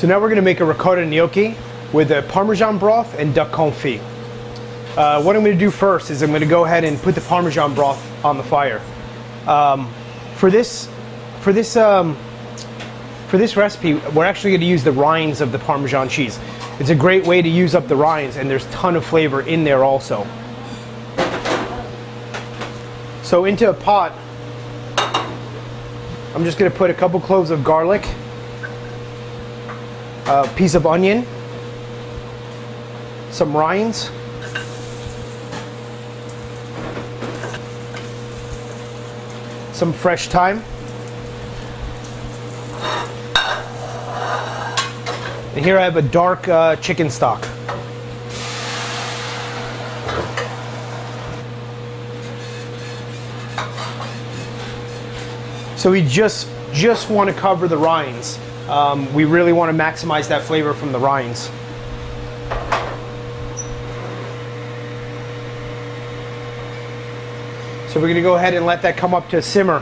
So now we're going to make a ricotta gnocchi with a Parmesan broth and duck confit. What I'm going to do first is I'm going to go ahead and put the Parmesan broth on the fire. For this recipe, we're actually going to use the rinds of the Parmesan cheese. It's a great way to use up the rinds, and there's a ton of flavor in there also. So into a pot, I'm just going to put a couple cloves of garlic, a piece of onion, some rinds, some fresh thyme, and here I have a dark chicken stock. So we just want to cover the rinds. We really want to maximize that flavor from the rinds. So we're going to go ahead and let that come up to a simmer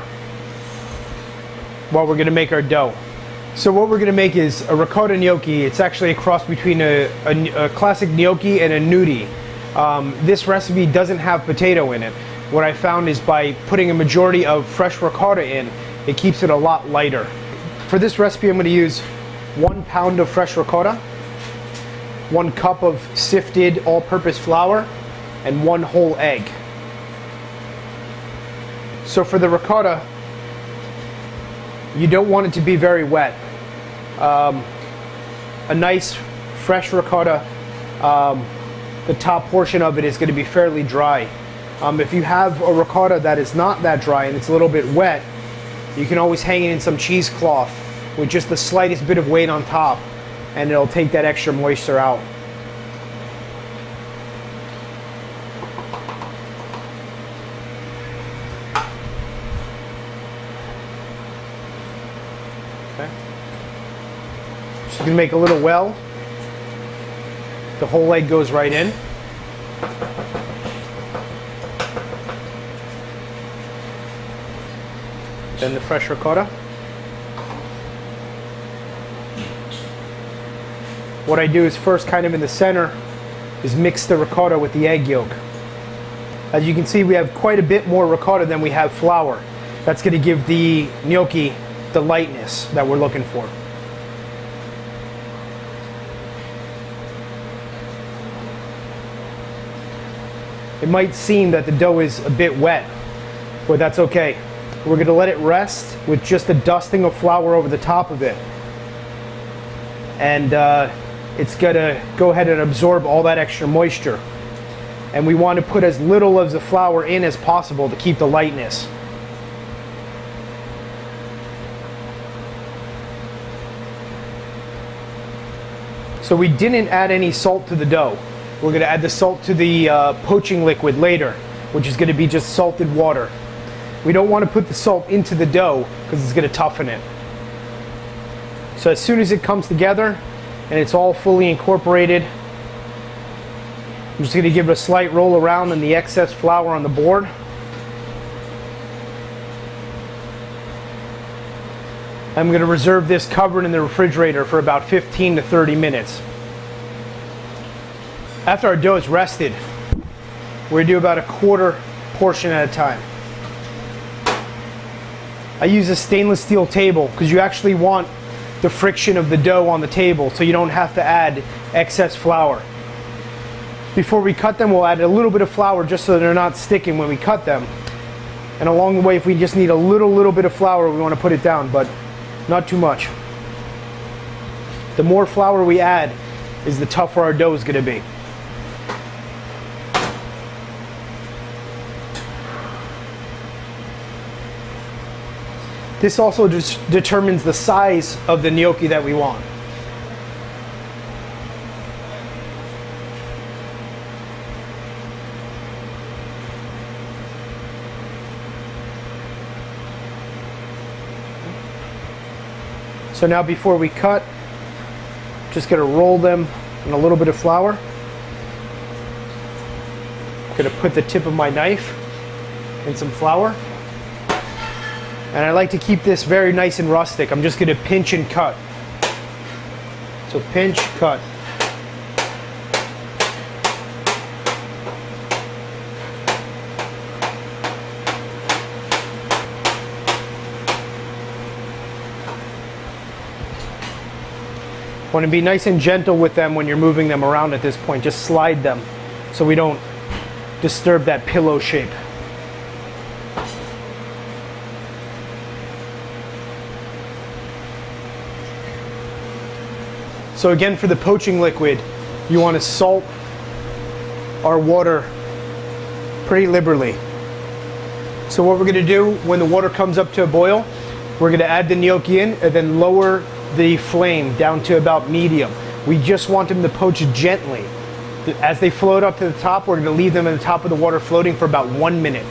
while we're going to make our dough. So what we're going to make is a ricotta gnocchi. It's actually a cross between a classic gnocchi and a gnudi. This recipe doesn't have potato in it. What I found is by putting a majority of fresh ricotta in, it keeps it a lot lighter. For this recipe, I'm going to use 1 pound of fresh ricotta, 1 cup of sifted all-purpose flour, and 1 whole egg. So for the ricotta, you don't want it to be very wet. A nice fresh ricotta, the top portion of it is going to be fairly dry. If you have a ricotta that is not that dry and it's a little bit wet, you can always hang it in some cheesecloth with just the slightest bit of weight on top, and it'll take that extra moisture out. Okay. Just gonna make a little well. The whole egg goes right in. Then the fresh ricotta. What I do is first, kind of in the center, is mix the ricotta with the egg yolk. As you can see, we have quite a bit more ricotta than we have flour. That's going to give the gnocchi the lightness that we're looking for. It might seem that the dough is a bit wet, but that's okay. We're going to let it rest with just a dusting of flour over the top of it. And it's going to go ahead and absorb all that extra moisture. And we want to put as little of the flour in as possible to keep the lightness. So we didn't add any salt to the dough. We're going to add the salt to the poaching liquid later, which is going to be just salted water. We don't want to put the salt into the dough because it's going to toughen it. So as soon as it comes together and it's all fully incorporated, I'm just going to give it a slight roll around in the excess flour on the board. I'm going to reserve this covered in the refrigerator for about 15 to 30 minutes. After our dough is rested, we're going to do about a quarter portion at a time. I use a stainless steel table because you actually want the friction of the dough on the table so you don't have to add excess flour. Before we cut them, we'll add a little bit of flour just so they're not sticking when we cut them. And along the way, if we just need a little bit of flour, we want to put it down, but not too much. The more flour we add is the tougher our dough is going to be. This also just determines the size of the gnocchi that we want. So now before we cut, just going to roll them in a little bit of flour. I'm going to put the tip of my knife in some flour. And I like to keep this very nice and rustic. I'm just going to pinch and cut. So pinch, cut. Want to be nice and gentle with them when you're moving them around at this point. Just slide them so we don't disturb that pillow shape. So again, for the poaching liquid, you want to salt our water pretty liberally. So what we're going to do when the water comes up to a boil, we're going to add the gnocchi in and then lower the flame down to about medium. We just want them to poach gently. As they float up to the top, we're going to leave them in the top of the water floating for about 1 minute.